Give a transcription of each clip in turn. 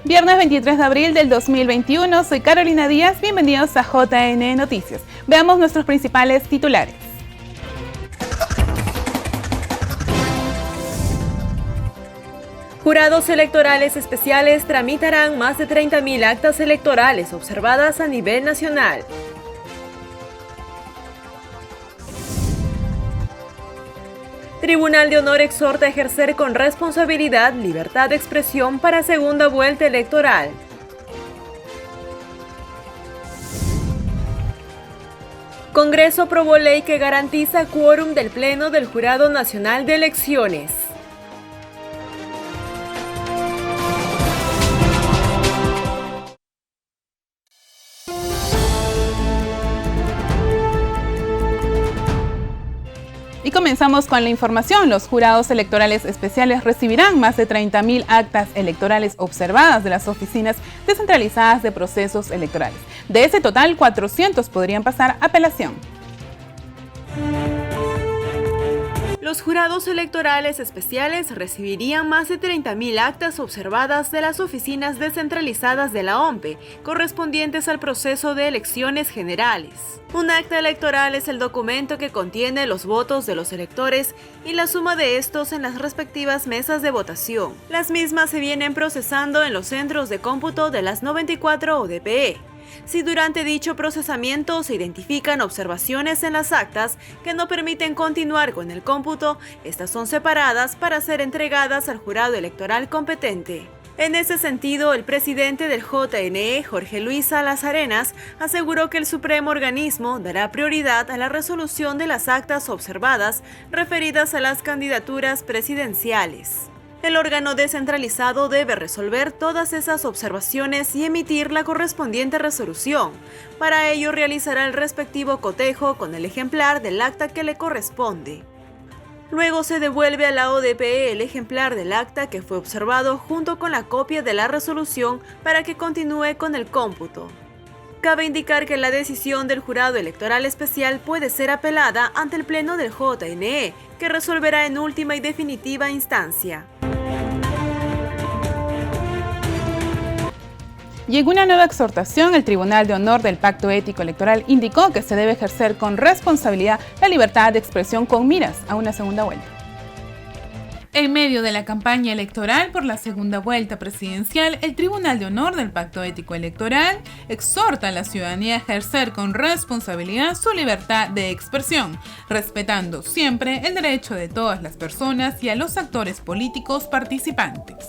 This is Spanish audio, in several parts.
Viernes 23 de abril del 2021, soy Carolina Díaz, bienvenidos a JN Noticias. Veamos nuestros principales titulares. Jurados electorales especiales tramitarán más de 30.000 actas electorales observadas a nivel nacional. Tribunal de Honor exhorta a ejercer con responsabilidad libertad de expresión para segunda vuelta electoral. Congreso aprobó ley que garantiza quórum del Pleno del Jurado Nacional de Elecciones. Y comenzamos con la información. Los jurados electorales especiales recibirán más de 30.000 actas electorales observadas de las oficinas descentralizadas de procesos electorales. De ese total, 400 podrían pasar a apelación. Los jurados electorales especiales recibirían más de 30.000 actas observadas de las oficinas descentralizadas de la OMPE, correspondientes al proceso de elecciones generales. Un acta electoral es el documento que contiene los votos de los electores y la suma de estos en las respectivas mesas de votación. Las mismas se vienen procesando en los centros de cómputo de las 94 ODPE. Si durante dicho procesamiento se identifican observaciones en las actas que no permiten continuar con el cómputo, estas son separadas para ser entregadas al jurado electoral competente. En ese sentido, el presidente del JNE, Jorge Luis Salas Arenas, aseguró que el supremo organismo dará prioridad a la resolución de las actas observadas referidas a las candidaturas presidenciales. El órgano descentralizado debe resolver todas esas observaciones y emitir la correspondiente resolución. Para ello realizará el respectivo cotejo con el ejemplar del acta que le corresponde. Luego se devuelve a la ODPE el ejemplar del acta que fue observado junto con la copia de la resolución para que continúe con el cómputo. Cabe indicar que la decisión del jurado electoral especial puede ser apelada ante el Pleno del JNE, que resolverá en última y definitiva instancia. Y en una nueva exhortación, el Tribunal de Honor del Pacto Ético Electoral indicó que se debe ejercer con responsabilidad la libertad de expresión con miras a una segunda vuelta. En medio de la campaña electoral por la segunda vuelta presidencial, el Tribunal de Honor del Pacto Ético Electoral exhorta a la ciudadanía a ejercer con responsabilidad su libertad de expresión, respetando siempre el derecho de todas las personas y a los actores políticos participantes.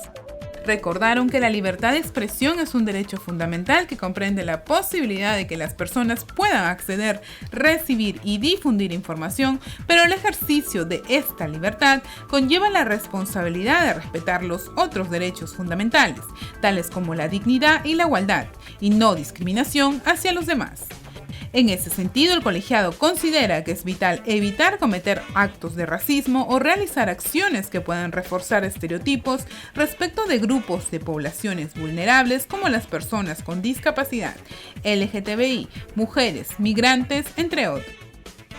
Recordaron que la libertad de expresión es un derecho fundamental que comprende la posibilidad de que las personas puedan acceder, recibir y difundir información, pero el ejercicio de esta libertad conlleva la responsabilidad de respetar los otros derechos fundamentales, tales como la dignidad y la igualdad, y no discriminación hacia los demás. En ese sentido, el colegiado considera que es vital evitar cometer actos de racismo o realizar acciones que puedan reforzar estereotipos respecto de grupos de poblaciones vulnerables como las personas con discapacidad, LGTBI, mujeres, migrantes, entre otros.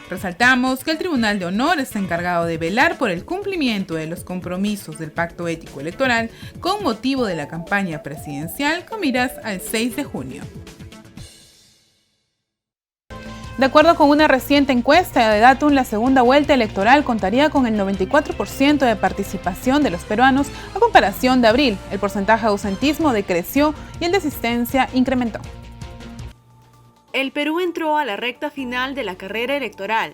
Resaltamos que el Tribunal de Honor está encargado de velar por el cumplimiento de los compromisos del Pacto Ético Electoral con motivo de la campaña presidencial con miras al 6 de junio. De acuerdo con una reciente encuesta de Datum, la segunda vuelta electoral contaría con el 94% de participación de los peruanos a comparación de abril. El porcentaje de ausentismo decreció y el de asistencia incrementó. El Perú entró a la recta final de la carrera electoral.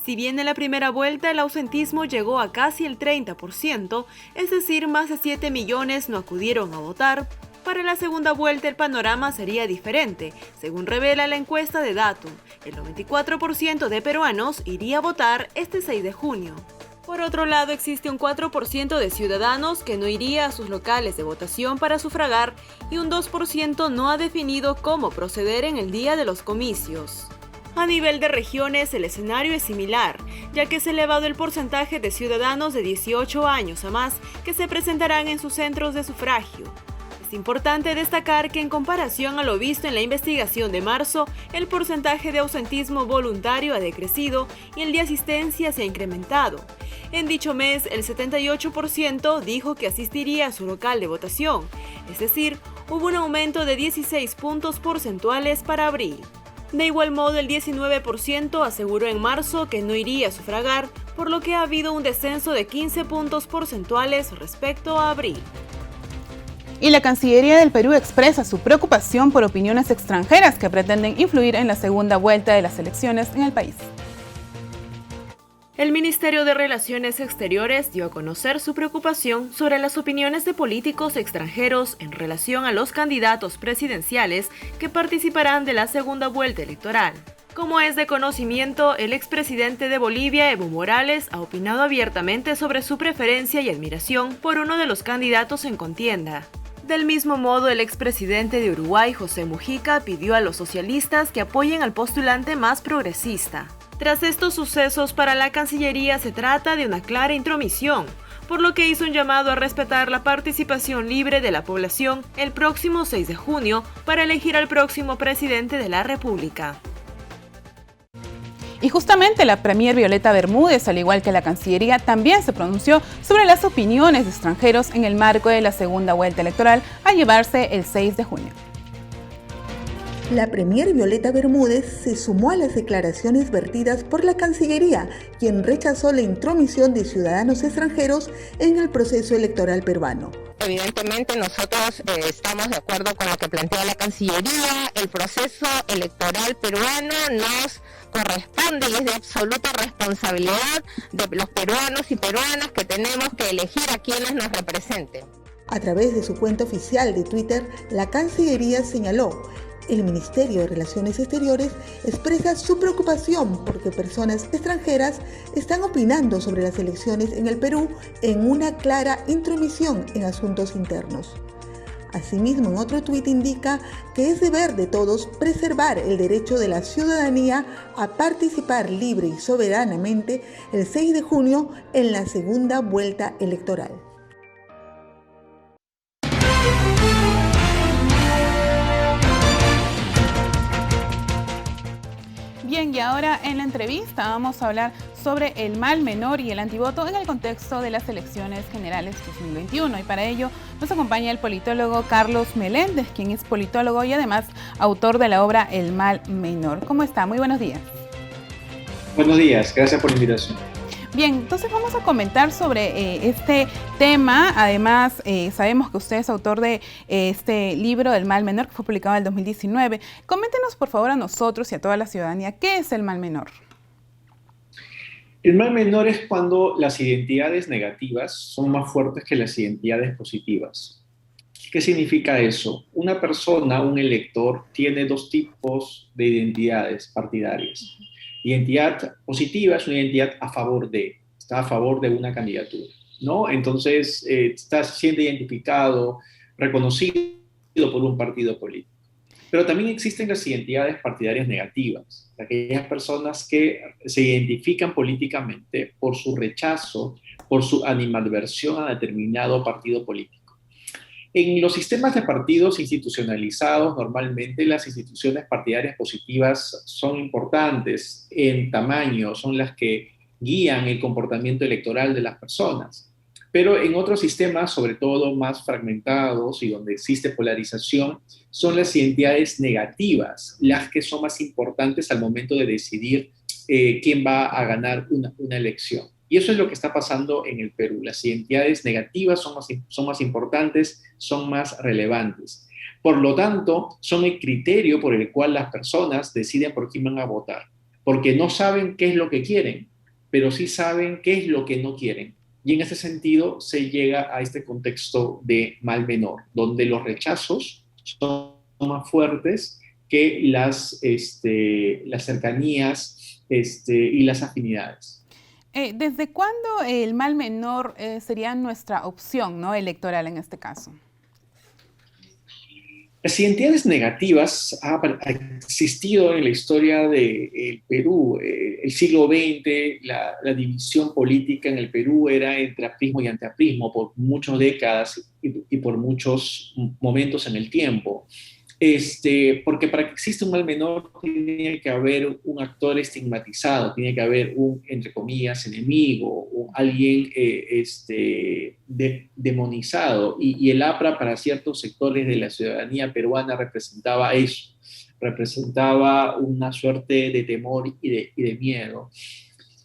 Si bien en la primera vuelta el ausentismo llegó a casi el 30%, es decir, más de 7 millones no acudieron a votar, para la segunda vuelta el panorama sería diferente. Según revela la encuesta de Datum, el 94% de peruanos iría a votar este 6 de junio. Por otro lado, existe un 4% de ciudadanos que no iría a sus locales de votación para sufragar y un 2% no ha definido cómo proceder en el día de los comicios. A nivel de regiones, el escenario es similar, ya que es elevado el porcentaje de ciudadanos de 18 años a más que se presentarán en sus centros de sufragio. Es importante destacar que en comparación a lo visto en la investigación de marzo, el porcentaje de ausentismo voluntario ha decrecido y el de asistencia se ha incrementado. En dicho mes, el 78% dijo que asistiría a su local de votación, es decir, hubo un aumento de 16 puntos porcentuales para abril. De igual modo, el 19% aseguró en marzo que no iría a sufragar, por lo que ha habido un descenso de 15 puntos porcentuales respecto a abril. Y la Cancillería del Perú expresa su preocupación por opiniones extranjeras que pretenden influir en la segunda vuelta de las elecciones en el país. El Ministerio de Relaciones Exteriores dio a conocer su preocupación sobre las opiniones de políticos extranjeros en relación a los candidatos presidenciales que participarán de la segunda vuelta electoral. Como es de conocimiento, el expresidente de Bolivia, Evo Morales, ha opinado abiertamente sobre su preferencia y admiración por uno de los candidatos en contienda. Del mismo modo, el expresidente de Uruguay, José Mujica, pidió a los socialistas que apoyen al postulante más progresista. Tras estos sucesos, para la Cancillería se trata de una clara intromisión, por lo que hizo un llamado a respetar la participación libre de la población el próximo 6 de junio para elegir al próximo presidente de la República. Y justamente la premier Violeta Bermúdez, al igual que la Cancillería, también se pronunció sobre las opiniones de extranjeros en el marco de la segunda vuelta electoral a llevarse el 6 de junio. La premier Violeta Bermúdez se sumó a las declaraciones vertidas por la Cancillería, quien rechazó la intromisión de ciudadanos extranjeros en el proceso electoral peruano. Evidentemente nosotros estamos de acuerdo con lo que plantea la Cancillería. El proceso electoral peruano nos corresponde y es de absoluta responsabilidad de los peruanos y peruanas que tenemos que elegir a quienes nos representen. A través de su cuenta oficial de Twitter, la Cancillería señaló: el Ministerio de Relaciones Exteriores expresa su preocupación porque personas extranjeras están opinando sobre las elecciones en el Perú en una clara intromisión en asuntos internos. Asimismo, en otro tuit indica que es deber de todos preservar el derecho de la ciudadanía a participar libre y soberanamente el 6 de junio en la segunda vuelta electoral. Bien, y ahora en la entrevista vamos a hablar sobre el mal menor y el antivoto en el contexto de las elecciones generales 2021. Y para ello nos acompaña el politólogo Carlos Meléndez, quien es politólogo y además autor de la obra El mal menor. ¿Cómo está? Muy buenos días. Buenos días, gracias por la invitación. Bien, entonces vamos a comentar sobre este tema. Además, sabemos que usted es autor de este libro, El mal menor, que fue publicado en el 2019. Coméntenos, por favor, a nosotros y a toda la ciudadanía, ¿qué es el mal menor? El mal menor es cuando las identidades negativas son más fuertes que las identidades positivas. ¿Qué significa eso? Una persona, un elector, tiene dos tipos de identidades partidarias. Identidad positiva es una identidad está a favor de una candidatura, ¿no? Entonces, está siendo identificado, reconocido por un partido político. Pero también existen las identidades partidarias negativas, aquellas personas que se identifican políticamente por su rechazo, por su animadversión a determinado partido político. En los sistemas de partidos institucionalizados, normalmente las instituciones partidarias positivas son importantes en tamaño, son las que guían el comportamiento electoral de las personas. Pero en otros sistemas, sobre todo más fragmentados y donde existe polarización, son las identidades negativas las que son más importantes al momento de decidir quién va a ganar una elección. Y eso es lo que está pasando en el Perú. Las identidades negativas son más importantes, son más relevantes. Por lo tanto, son el criterio por el cual las personas deciden por quién van a votar. Porque no saben qué es lo que quieren, pero sí saben qué es lo que no quieren. Y en ese sentido se llega a este contexto de mal menor, donde los rechazos son más fuertes que las cercanías y las afinidades. ¿Desde cuándo el mal menor sería nuestra opción, ¿no?, electoral en este caso? Las identidades negativas han existido en la historia del Perú. El siglo XX, la división política en el Perú era entre aprismo y antiaprismo por muchas décadas y por muchos momentos en el tiempo. Porque para que exista un mal menor tiene que haber un actor estigmatizado, tiene que haber un, entre comillas, enemigo, o alguien demonizado. Y el APRA para ciertos sectores de la ciudadanía peruana representaba eso, representaba una suerte de temor y de miedo.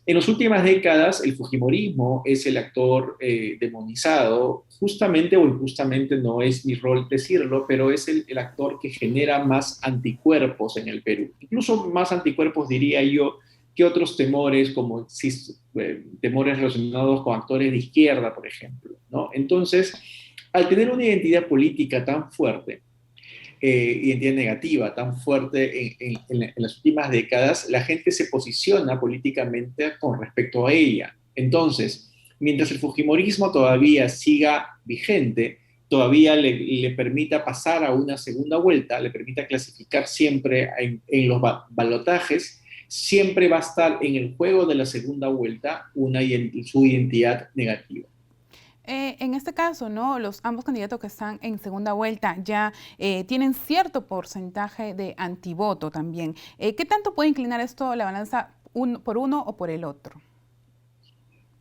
En las últimas décadas, el fujimorismo es el actor demonizado, justamente o injustamente, no es mi rol decirlo, pero es el actor que genera más anticuerpos en el Perú. Incluso más anticuerpos, diría yo, que otros temores, como temores relacionados con actores de izquierda, por ejemplo, ¿no? Entonces, al tener una identidad política tan fuerte, identidad negativa tan fuerte en las últimas décadas, la gente se posiciona políticamente con respecto a ella. Entonces, mientras el fujimorismo todavía siga vigente, todavía le permita pasar a una segunda vuelta, le permita clasificar siempre en los balotajes, siempre va a estar en el juego de la segunda vuelta su identidad negativa. En este caso, ¿no? Ambos candidatos que están en segunda vuelta ya tienen cierto porcentaje de antivoto también. ¿Qué tanto puede inclinar esto la balanza por uno o por el otro?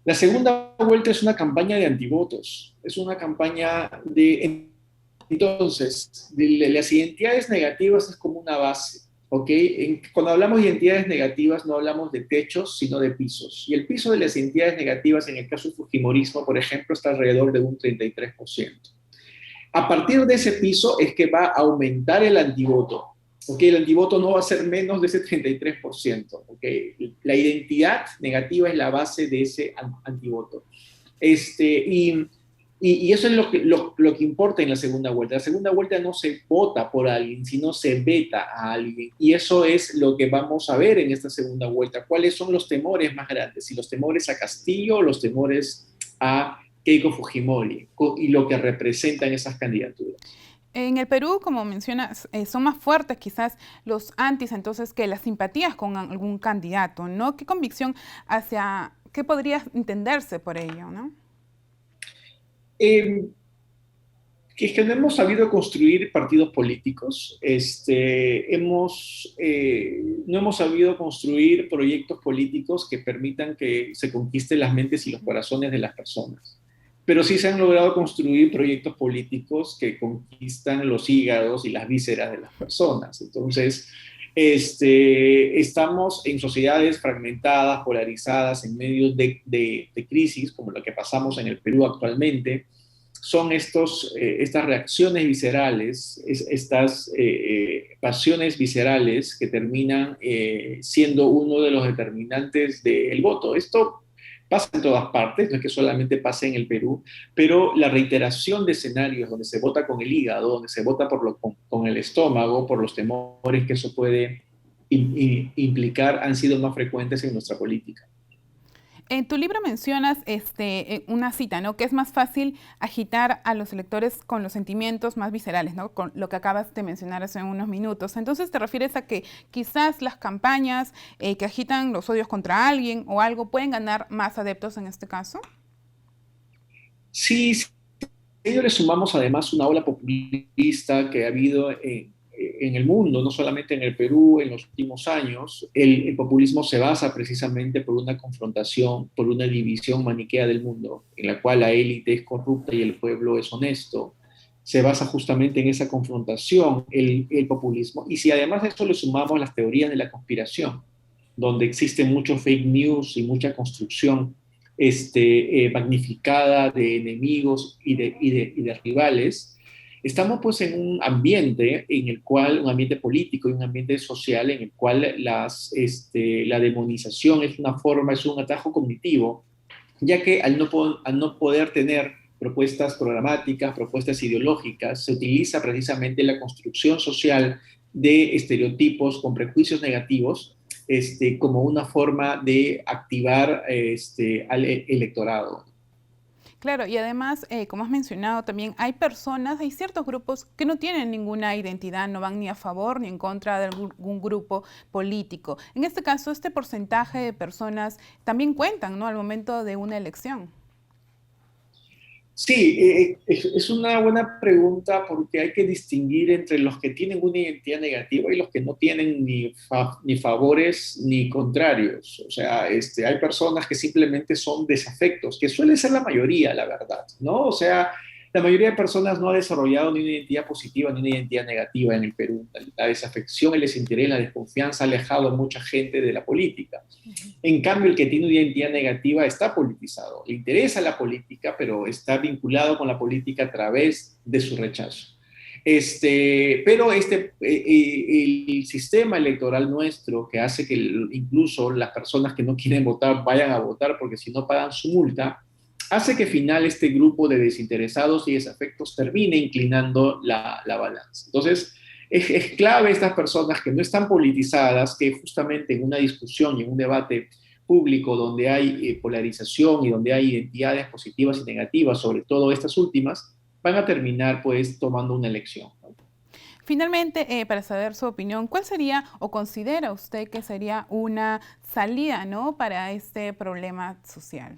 La segunda vuelta es una campaña de antivotos, es una campaña de... Entonces, las identidades negativas es como una base, ¿ok? Cuando hablamos de identidades negativas no hablamos de techos, sino de pisos. Y el piso de las identidades negativas, en el caso del fujimorismo, por ejemplo, está alrededor de un 33%. A partir de ese piso es que va a aumentar el antivoto. ¿Ok? El antivoto no va a ser menos de ese 33%. ¿Ok? La identidad negativa es la base de ese antivoto. Y eso es lo que importa en la segunda vuelta. La segunda vuelta no se vota por alguien, sino se veta a alguien. Y eso es lo que vamos a ver en esta segunda vuelta. ¿Cuáles son los temores más grandes? Si los temores a Castillo o los temores a Keiko Fujimori y lo que representan esas candidaturas. En el Perú, como mencionas, son más fuertes quizás los antis, entonces, que las simpatías con algún candidato, ¿no? ¿Qué convicción qué podría entenderse por ello, ¿no? Es que no hemos sabido construir partidos políticos, no hemos sabido construir proyectos políticos que permitan que se conquisten las mentes y los corazones de las personas. Pero sí se han logrado construir proyectos políticos que conquistan los hígados y las vísceras de las personas. Entonces, estamos en sociedades fragmentadas, polarizadas, en medio de crisis, como lo que pasamos en el Perú actualmente. Son estas reacciones viscerales, estas pasiones viscerales que terminan siendo uno de los determinantes del voto. Esto pasa en todas partes, no es que solamente pase en el Perú, pero la reiteración de escenarios donde se vota con el hígado, donde se vota con el estómago, por los temores que eso puede implicar, han sido más frecuentes en nuestra política. En tu libro mencionas una cita, ¿no? Que es más fácil agitar a los electores con los sentimientos más viscerales, ¿no? Con lo que acabas de mencionar hace unos minutos. Entonces, ¿te refieres a que quizás las campañas que agitan los odios contra alguien o algo pueden ganar más adeptos en este caso? Sí, a ello le sumamos además una ola populista que ha habido en el mundo, no solamente en el Perú en los últimos años. El populismo se basa precisamente por una confrontación, por una división maniquea del mundo, en la cual la élite es corrupta y el pueblo es honesto. Se basa justamente en esa confrontación el populismo. Y si además de eso le sumamos las teorías de la conspiración, donde existe mucho fake news y mucha construcción magnificada de enemigos y de rivales, estamos pues en un ambiente un ambiente político y un ambiente social en el cual la demonización es un atajo cognitivo, ya que al no poder tener propuestas programáticas, propuestas ideológicas, se utiliza precisamente la construcción social de estereotipos con prejuicios negativos como una forma de activar al electorado. Claro, y además, como has mencionado también, hay ciertos grupos que no tienen ninguna identidad, no van ni a favor ni en contra de algún grupo político. En este caso, este porcentaje de personas también cuentan, ¿no? Al momento de una elección. Sí, es una buena pregunta porque hay que distinguir entre los que tienen una identidad negativa y los que no tienen ni favores ni contrarios. O sea, hay personas que simplemente son desafectos, que suele ser la mayoría, la verdad, ¿no? O sea, la mayoría de personas no ha desarrollado ni una identidad positiva ni una identidad negativa en el Perú. La desafección, el desinterés, la desconfianza ha alejado a mucha gente de la política. En cambio, el que tiene una identidad negativa está politizado. Le interesa la política, pero está vinculado con la política a través de su rechazo. Pero el sistema electoral nuestro, que hace que incluso las personas que no quieren votar vayan a votar porque si no pagan su multa, hace que al final este grupo de desinteresados y desafectos termine inclinando la balanza. Entonces, es clave estas personas que no están politizadas, que justamente en una discusión y en un debate público donde hay polarización y donde hay identidades positivas y negativas, sobre todo estas últimas, van a terminar pues tomando una elección, ¿no? Finalmente, para saber su opinión, ¿cuál sería o considera usted que sería una salida, ¿no?, para este problema social?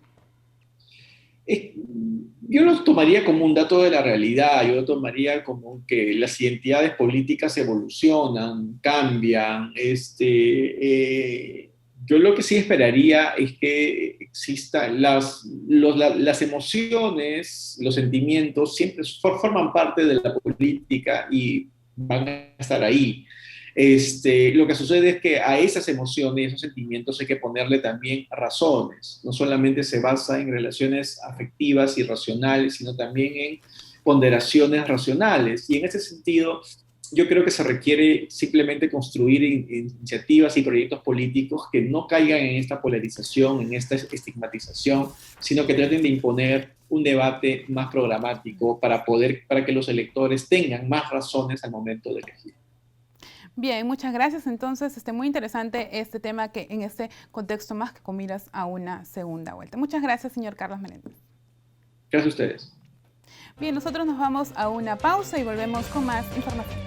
Yo lo tomaría como un dato de la realidad, yo lo tomaría como que las identidades políticas evolucionan, cambian. Yo lo que sí esperaría es que existan las emociones, los sentimientos, siempre forman parte de la política y van a estar ahí. Lo que sucede es que a esas emociones, esos sentimientos hay que ponerle también razones. No solamente se basa en relaciones afectivas y racionales, sino también en ponderaciones racionales. Y en ese sentido, yo creo que se requiere simplemente construir iniciativas y proyectos políticos que no caigan en esta polarización, en esta estigmatización, sino que traten de imponer un debate más programático para que los electores tengan más razones al momento de elegir. Bien, muchas gracias. Entonces, muy interesante este tema que en este contexto más que con miras a una segunda vuelta. Muchas gracias, señor Carlos Meléndez. Gracias a ustedes. Bien, nosotros nos vamos a una pausa y volvemos con más información.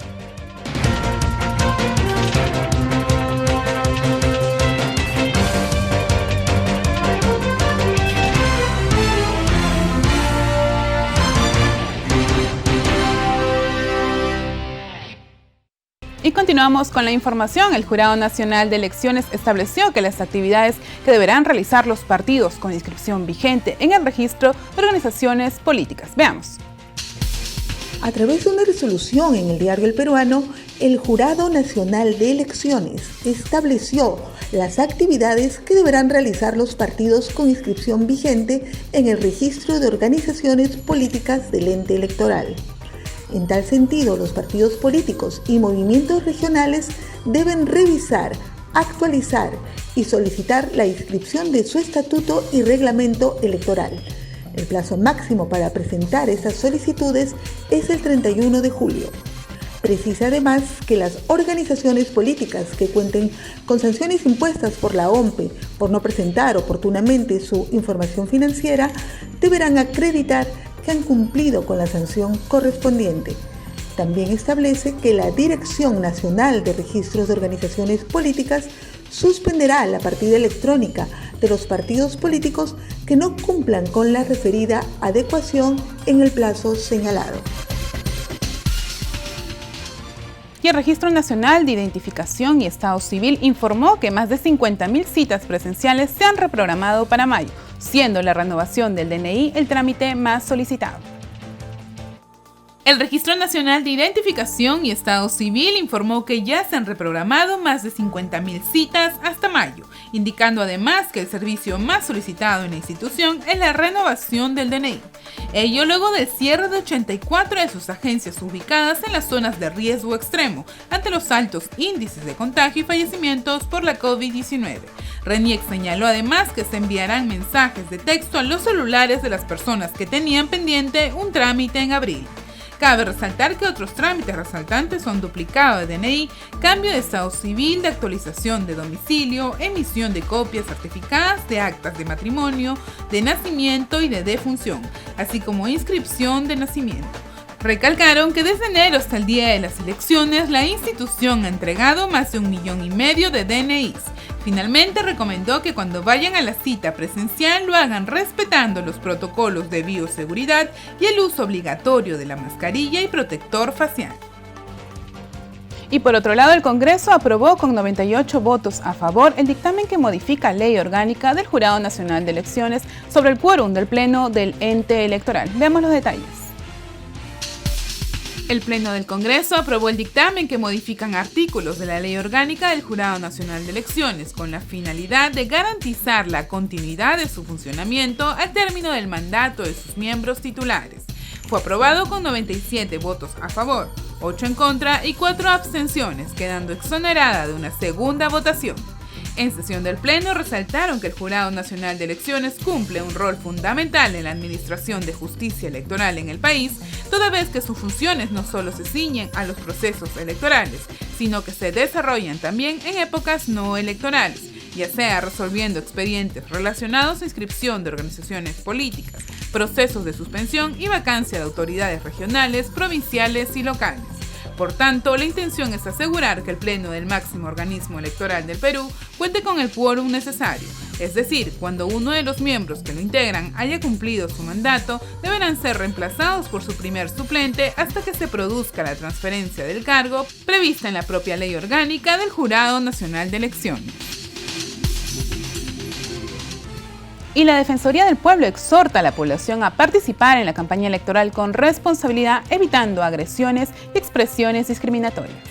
Y continuamos con la información. El Jurado Nacional de Elecciones estableció que las actividades que deberán realizar los partidos con inscripción vigente en el registro de organizaciones políticas. Veamos. A través de una resolución en el Diario El Peruano, el Jurado Nacional de Elecciones estableció las actividades que deberán realizar los partidos con inscripción vigente en el registro de organizaciones políticas del ente electoral. En tal sentido, los partidos políticos y movimientos regionales deben revisar, actualizar y solicitar la inscripción de su estatuto y reglamento electoral. El plazo máximo para presentar estas solicitudes es el 31 de julio. Precisa además que las organizaciones políticas que cuenten con sanciones impuestas por la OMPE por no presentar oportunamente su información financiera deberán acreditar que han cumplido con la sanción correspondiente. También establece que la Dirección Nacional de Registros de Organizaciones Políticas suspenderá la partida electrónica de los partidos políticos que no cumplan con la referida adecuación en el plazo señalado. Y el Registro Nacional de Identificación y Estado Civil informó que más de 50.000 citas presenciales se han reprogramado para mayo, siendo la renovación del DNI el trámite más solicitado. El Registro Nacional de Identificación y Estado Civil informó que ya se han reprogramado más de 50.000 citas hasta mayo, indicando además que el servicio más solicitado en la institución es la renovación del DNI. Ello luego del cierre de 84 de sus agencias ubicadas en las zonas de riesgo extremo ante los altos índices de contagio y fallecimientos por la COVID-19. RENIEC señaló además que se enviarán mensajes de texto a los celulares de las personas que tenían pendiente un trámite en abril. Cabe resaltar que otros trámites resaltantes son duplicado de DNI, cambio de estado civil, de actualización de domicilio, emisión de copias certificadas de actas de matrimonio, de nacimiento y de defunción, así como inscripción de nacimiento. Recalcaron que desde enero hasta el día de las elecciones, la institución ha entregado más de 1,5 millones de DNIs. Finalmente recomendó que cuando vayan a la cita presencial lo hagan respetando los protocolos de bioseguridad y el uso obligatorio de la mascarilla y protector facial. Y por otro lado, el Congreso aprobó con 98 votos a favor el dictamen que modifica la ley orgánica del Jurado Nacional de Elecciones sobre el quórum del Pleno del ente electoral. Veamos los detalles. El Pleno del Congreso aprobó el dictamen que modifican artículos de la Ley Orgánica del Jurado Nacional de Elecciones con la finalidad de garantizar la continuidad de su funcionamiento al término del mandato de sus miembros titulares. Fue aprobado con 97 votos a favor, 8 en contra y 4 abstenciones, quedando exonerada de una segunda votación. En sesión del Pleno resaltaron que el Jurado Nacional de Elecciones cumple un rol fundamental en la administración de justicia electoral en el país, toda vez que sus funciones no solo se ciñen a los procesos electorales, sino que se desarrollan también en épocas no electorales, ya sea resolviendo expedientes relacionados a inscripción de organizaciones políticas, procesos de suspensión y vacancia de autoridades regionales, provinciales y locales. Por tanto, la intención es asegurar que el Pleno del máximo organismo electoral del Perú cuente con el quórum necesario, es decir, cuando uno de los miembros que lo integran haya cumplido su mandato, deberán ser reemplazados por su primer suplente hasta que se produzca la transferencia del cargo prevista en la propia Ley Orgánica del Jurado Nacional de Elecciones. Y la Defensoría del Pueblo exhorta a la población a participar en la campaña electoral con responsabilidad, evitando agresiones y expresiones discriminatorias.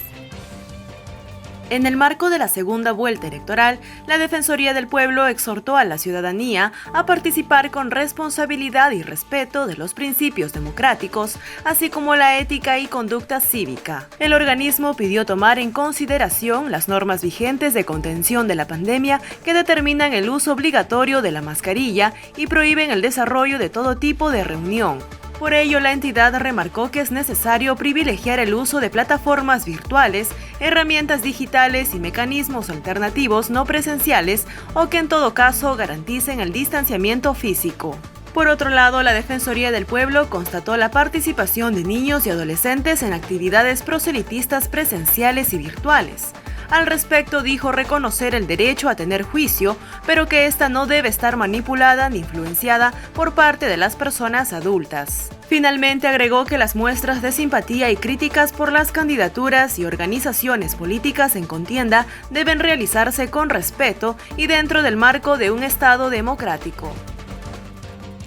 En el marco de la segunda vuelta electoral, la Defensoría del Pueblo exhortó a la ciudadanía a participar con responsabilidad y respeto de los principios democráticos, así como la ética y conducta cívica. El organismo pidió tomar en consideración las normas vigentes de contención de la pandemia que determinan el uso obligatorio de la mascarilla y prohíben el desarrollo de todo tipo de reunión. Por ello, la entidad remarcó que es necesario privilegiar el uso de plataformas virtuales, herramientas digitales y mecanismos alternativos no presenciales o que en todo caso garanticen el distanciamiento físico. Por otro lado, la Defensoría del Pueblo constató la participación de niños y adolescentes en actividades proselitistas presenciales y virtuales. Al respecto, dijo reconocer el derecho a tener juicio, pero que ésta no debe estar manipulada ni influenciada por parte de las personas adultas. Finalmente, agregó que las muestras de simpatía y críticas por las candidaturas y organizaciones políticas en contienda deben realizarse con respeto y dentro del marco de un Estado democrático.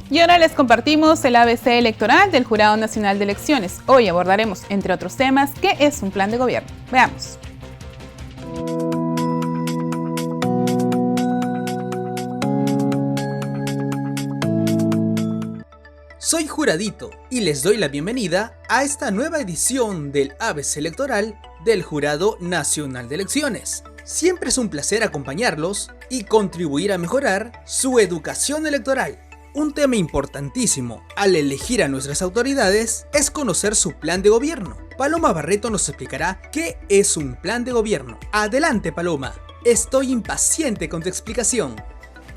Y ahora les compartimos el ABC electoral del Jurado Nacional de Elecciones. Hoy abordaremos, entre otros temas, qué es un plan de gobierno. Veamos. Soy Juradito y les doy la bienvenida a esta nueva edición del ABC electoral del Jurado Nacional de Elecciones. Siempre es un placer acompañarlos y contribuir a mejorar su educación electoral. Un tema importantísimo al elegir a nuestras autoridades es conocer su plan de gobierno. Paloma Barreto nos explicará qué es un plan de gobierno. Adelante, Paloma. Estoy impaciente con tu explicación.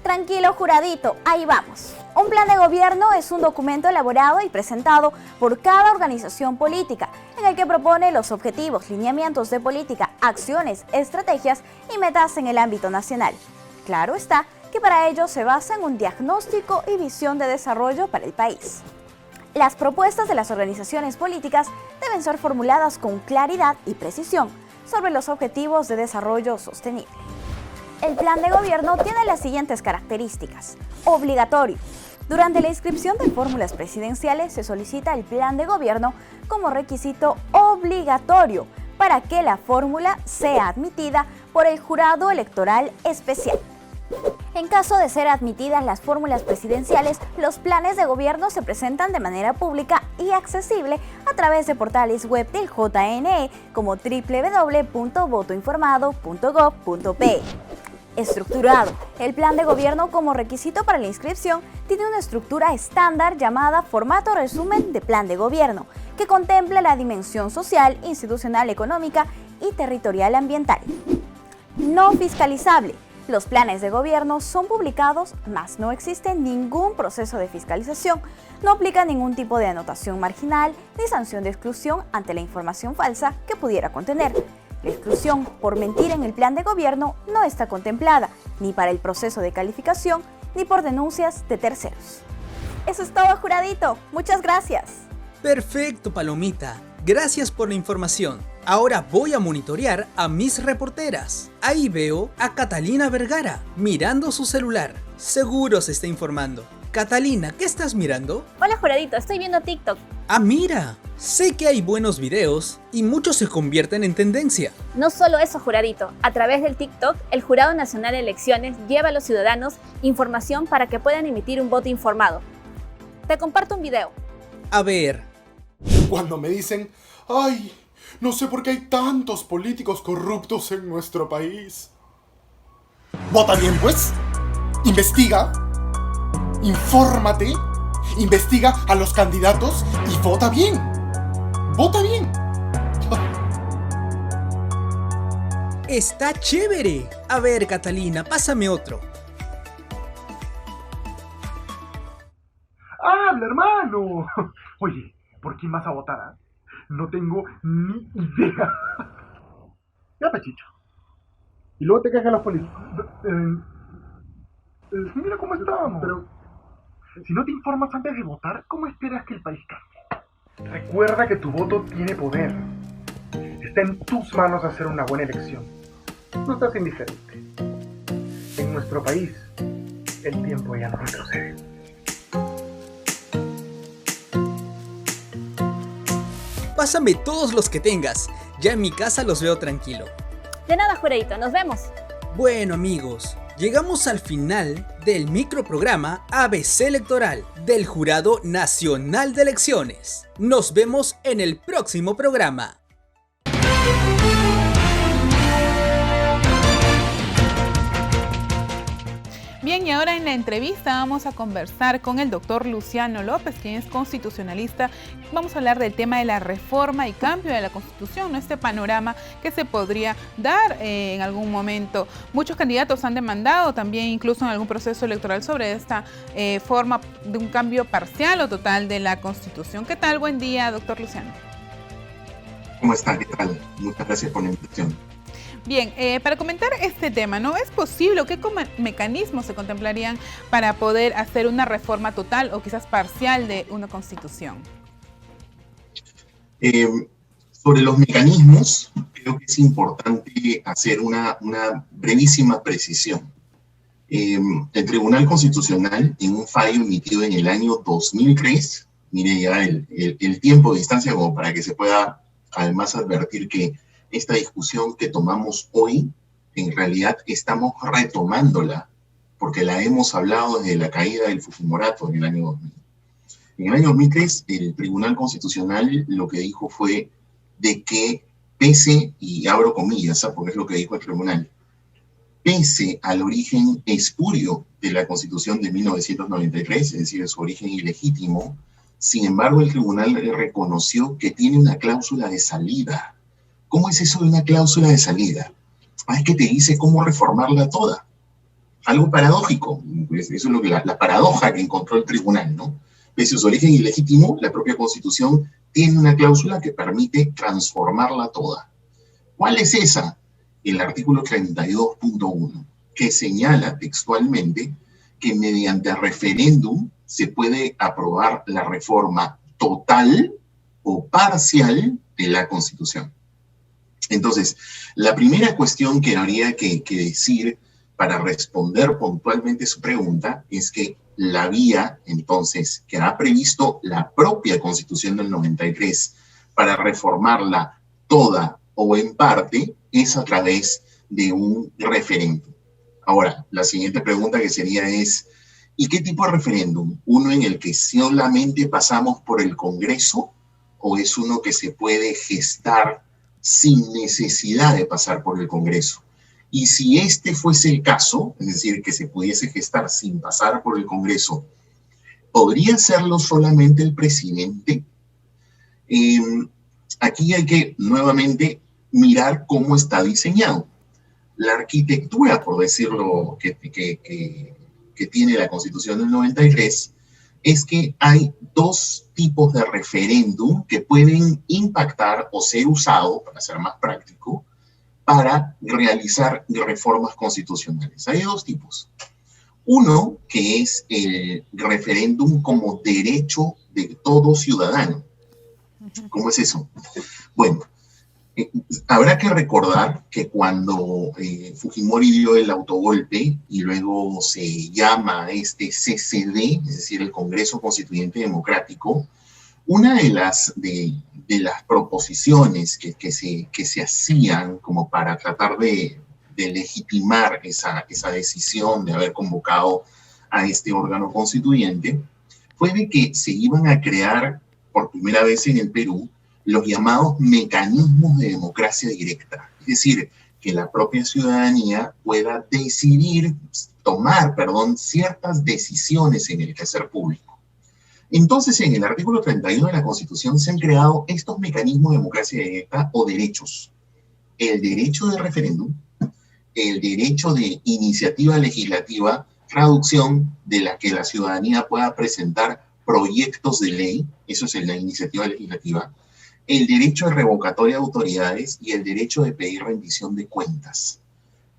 Tranquilo, Juradito, ahí vamos. Un plan de gobierno es un documento elaborado y presentado por cada organización política, en el que propone los objetivos, lineamientos de política, acciones, estrategias y metas en el ámbito nacional. Claro está que para ello se basa en un diagnóstico y visión de desarrollo para el país. Las propuestas de las organizaciones políticas deben ser formuladas con claridad y precisión sobre los objetivos de desarrollo sostenible. El plan de gobierno tiene las siguientes características. Obligatorio. Durante la inscripción de fórmulas presidenciales se solicita el plan de gobierno como requisito obligatorio para que la fórmula sea admitida por el jurado electoral especial. En caso de ser admitidas las fórmulas presidenciales, los planes de gobierno se presentan de manera pública y accesible a través de portales web del JNE como www.votoinformado.gov.pe. Estructurado. El plan de gobierno como requisito para la inscripción tiene una estructura estándar llamada formato resumen de plan de gobierno, que contempla la dimensión social, institucional, económica y territorial ambiental. No fiscalizable. Los planes de gobierno son publicados, mas no existe ningún proceso de fiscalización. No aplica ningún tipo de anotación marginal ni sanción de exclusión ante la información falsa que pudiera contener. La exclusión por mentir en el plan de gobierno no está contemplada, ni para el proceso de calificación, ni por denuncias de terceros. Eso es todo, juradito. Muchas gracias. Perfecto, Palomita. Gracias por la información. Ahora voy a monitorear a mis reporteras. Ahí veo a Catalina Vergara mirando su celular. Seguro se está informando. Catalina, ¿qué estás mirando? Hola, juradito, estoy viendo TikTok. Ah, mira. Sé que hay buenos videos y muchos se convierten en tendencia. No solo eso, juradito. A través del TikTok, el Jurado Nacional de Elecciones lleva a los ciudadanos información para que puedan emitir un voto informado. Te comparto un video. A ver. Cuando me dicen, ay, no sé por qué hay tantos políticos corruptos en nuestro país. Vota bien, pues. Investiga. Infórmate. Investiga a los candidatos y vota bien. Vota bien. Está chévere. A ver, Catalina, pásame otro. ¡Habla, hermano! Oye, ¿por quién vas a votar? Ah? No tengo ni idea. Ya, Pechicho. Y luego te quejan los políticos. Mira cómo estábamos. Pero si no te informas antes de votar, ¿cómo esperas que el país cambie? Recuerda que tu voto tiene poder. Está en tus manos hacer una buena elección. No estás indiferente. En nuestro país, el tiempo ya no retrocede. Pásame todos los que tengas. Ya en mi casa los veo tranquilo. De nada, juradito, nos vemos. Bueno, amigos, llegamos al final del microprograma ABC Electoral del Jurado Nacional de Elecciones. Nos vemos en el próximo programa. Bien, y ahora en la entrevista vamos a conversar con el doctor Luciano López, quien es constitucionalista. Vamos a hablar del tema de la reforma y cambio de la Constitución, ¿no? Este panorama que se podría dar en algún momento. Muchos candidatos han demandado también, incluso en algún proceso electoral, sobre esta forma de un cambio parcial o total de la Constitución. ¿Qué tal? Buen día, doctor Luciano. ¿Cómo está? ¿Qué tal? Muchas gracias por la invitación. Bien, para comentar este tema, ¿no? ¿Es posible o qué mecanismos se contemplarían para poder hacer una reforma total o quizás parcial de una constitución? Sobre los mecanismos, creo que es importante hacer una brevísima precisión. El Tribunal Constitucional, en un fallo emitido en el año 2003, mire ya el tiempo de distancia como para que se pueda además advertir que esta discusión que tomamos hoy, en realidad estamos retomándola, porque la hemos hablado desde la caída del Fujimorato en el año 2000. En el año 2003, el Tribunal Constitucional lo que dijo fue de que pese, y abro comillas, porque es lo que dijo el tribunal, pese al origen espurio de la Constitución de 1993, es decir, su origen ilegítimo, sin embargo, el tribunal reconoció que tiene una cláusula de salida. ¿Cómo es eso de una cláusula de salida? Es que te dice cómo reformarla toda. Algo paradójico. Eso es lo que la paradoja que encontró el tribunal, ¿no? Pese a su origen ilegítimo, la propia Constitución tiene una cláusula que permite transformarla toda. ¿Cuál es esa? El artículo 32.1, que señala textualmente que mediante referéndum se puede aprobar la reforma total o parcial de la Constitución. Entonces, la primera cuestión que habría que decir para responder puntualmente su pregunta es que la vía, entonces, que ha previsto la propia Constitución del 93 para reformarla toda o en parte es a través de un referéndum. Ahora, la siguiente pregunta que sería es, ¿y qué tipo de referéndum? ¿Uno en el que solamente pasamos por el Congreso o es uno que se puede gestar sin necesidad de pasar por el Congreso? Y si este fuese el caso, es decir, que se pudiese gestar sin pasar por el Congreso, ¿podría hacerlo solamente el presidente? Aquí hay que nuevamente mirar cómo está diseñado. la arquitectura, por decirlo, que tiene la Constitución del 93, es que hay dos tipos de referéndum que pueden impactar o ser usados, para ser más práctico, para realizar reformas constitucionales. Hay dos tipos. Uno, que es el referéndum como derecho de todo ciudadano. ¿Cómo es eso? Bueno, habrá que recordar que cuando Fujimori dio el autogolpe y luego se llama este CCD, es decir, el Congreso Constituyente Democrático, una de las proposiciones que se hacían como para tratar de legitimar esa decisión de haber convocado a este órgano constituyente fue de que se iban a crear por primera vez en el Perú los llamados mecanismos de democracia directa. Es decir, que la propia ciudadanía pueda tomar ciertas decisiones en el quehacer público. Entonces, en el artículo 31 de la Constitución se han creado estos mecanismos de democracia directa o derechos. El derecho de referéndum, el derecho de iniciativa legislativa, traducción de la que la ciudadanía pueda presentar proyectos de ley, eso es la iniciativa legislativa, el derecho de revocatoria de autoridades y el derecho de pedir rendición de cuentas.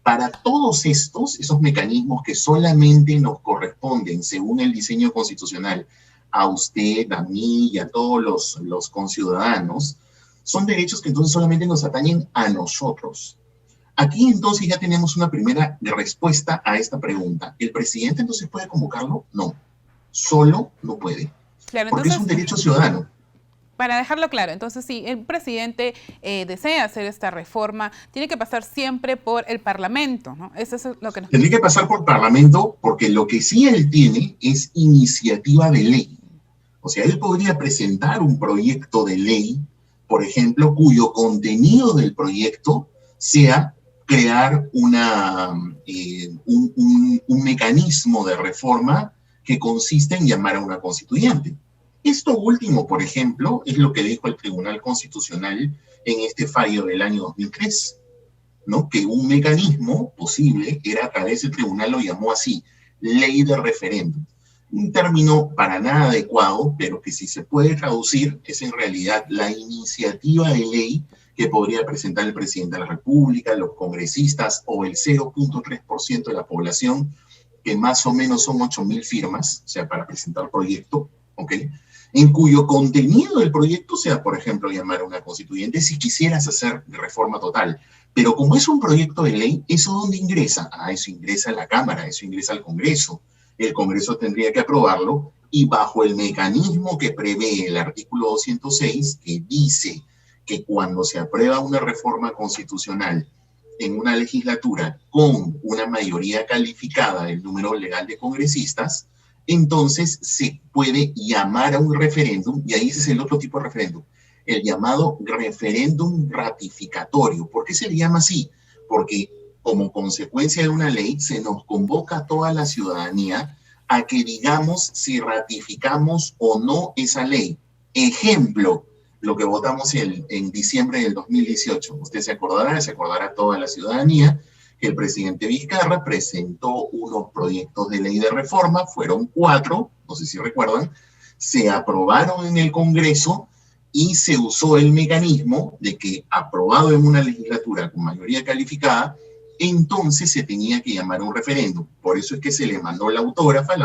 Para todos esos mecanismos que solamente nos corresponden, según el diseño constitucional, a usted, a mí y a todos los conciudadanos, son derechos que entonces solamente nos atañen a nosotros. Aquí entonces ya tenemos una primera respuesta a esta pregunta. ¿El presidente entonces puede convocarlo? No, solo no puede, claro, porque entonces, es un derecho ciudadano. Para dejarlo claro, entonces si el presidente desea hacer esta reforma, tiene que pasar siempre por el Parlamento, ¿no? Eso es lo que nos... Tendría que pasar por el Parlamento porque lo que sí él tiene es iniciativa de ley. O sea, él podría presentar un proyecto de ley, por ejemplo, cuyo contenido del proyecto sea crear un mecanismo de reforma que consiste en llamar a una constituyente. Esto último, por ejemplo, es lo que dijo el Tribunal Constitucional en este fallo del año 2003, ¿no? Que un mecanismo posible era, a través del tribunal lo llamó así, ley de referéndum. Un término para nada adecuado, pero que si se puede traducir es en realidad la iniciativa de ley que podría presentar el presidente de la República, los congresistas o el 0.3% de la población, que más o menos son 8.000 firmas, o sea, para presentar proyecto, ¿ok? En cuyo contenido del proyecto sea, por ejemplo, llamar a una constituyente si quisieras hacer reforma total. Pero como es un proyecto de ley, ¿eso dónde ingresa? Eso ingresa a la Cámara, eso ingresa al Congreso. El Congreso tendría que aprobarlo y bajo el mecanismo que prevé el artículo 206, que dice que cuando se aprueba una reforma constitucional en una legislatura con una mayoría calificada del número legal de congresistas, entonces se puede llamar a un referéndum, y ahí ese es el otro tipo de referéndum, el llamado referéndum ratificatorio. ¿Por qué se le llama así? Porque como consecuencia de una ley se nos convoca a toda la ciudadanía a que digamos si ratificamos o no esa ley. Ejemplo, lo que votamos en diciembre del 2018. Usted se acordará toda la ciudadanía, que el presidente Vizcarra presentó unos proyectos de ley de reforma, fueron 4, no sé si recuerdan, se aprobaron en el Congreso y se usó el mecanismo de que, aprobado en una legislatura con mayoría calificada, entonces se tenía que llamar a un referéndum. Por eso es que se le mandó la autógrafa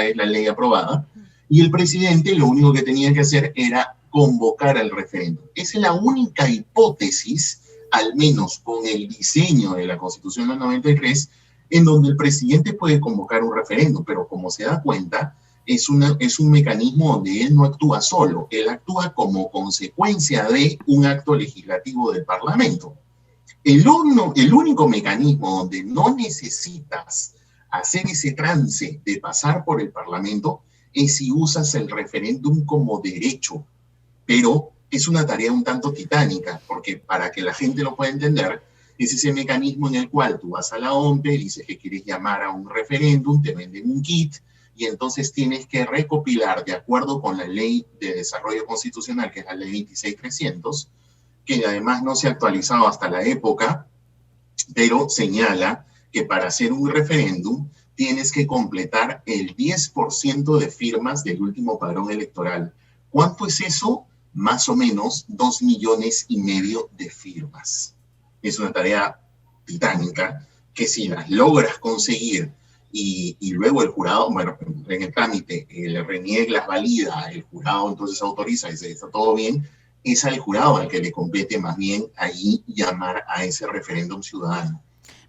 es la ley aprobada, y el presidente lo único que tenía que hacer era convocar al referéndum. Esa es la única hipótesis, al menos con el diseño de la Constitución del 93, en donde el presidente puede convocar un referéndum, pero como se da cuenta, es un mecanismo donde él no actúa solo, él actúa como consecuencia de un acto legislativo del Parlamento. El único mecanismo donde no necesitas hacer ese trance de pasar por el Parlamento es si usas el referéndum como derecho, pero es una tarea un tanto titánica, porque para que la gente lo pueda entender, es ese mecanismo en el cual tú vas a la OMP, dices que quieres llamar a un referéndum, te venden un kit, y entonces tienes que recopilar, de acuerdo con la Ley de Desarrollo Constitucional, que es la Ley 26.300, que además no se ha actualizado hasta la época, pero señala que para hacer un referéndum tienes que completar el 10% de firmas del último padrón electoral. ¿Cuánto es eso? Más o menos 2,5 millones de firmas. Es una tarea titánica que si las logras conseguir y luego el jurado, bueno, en el trámite, el RENIEC las valida, el jurado entonces autoriza y dice, está todo bien, es al jurado al que le compete más bien allí llamar a ese referéndum ciudadano.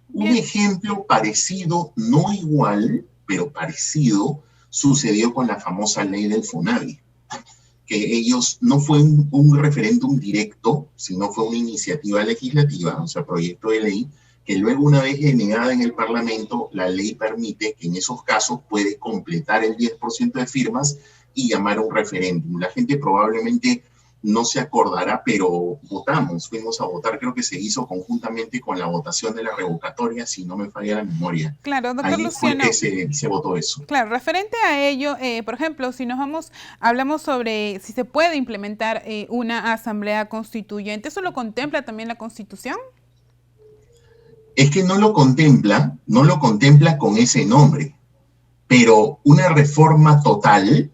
Bien. Un ejemplo parecido, no igual, pero parecido, sucedió con la famosa ley del FONAVI, que ellos no fue un referéndum directo, sino fue una iniciativa legislativa, o sea, proyecto de ley, que luego una vez denegada en el Parlamento, la ley permite que en esos casos puede completar el 10% de firmas y llamar a un referéndum. La gente probablemente no se acordará, pero fuimos a votar, creo que se hizo conjuntamente con la votación de la revocatoria, si no me falla la memoria. Claro, doctor Ahí Luciano. fue que se votó eso. Claro, referente a ello, por ejemplo, si hablamos sobre si se puede implementar una asamblea constituyente, ¿eso lo contempla también la Constitución? Es que no lo contempla con ese nombre, pero una reforma total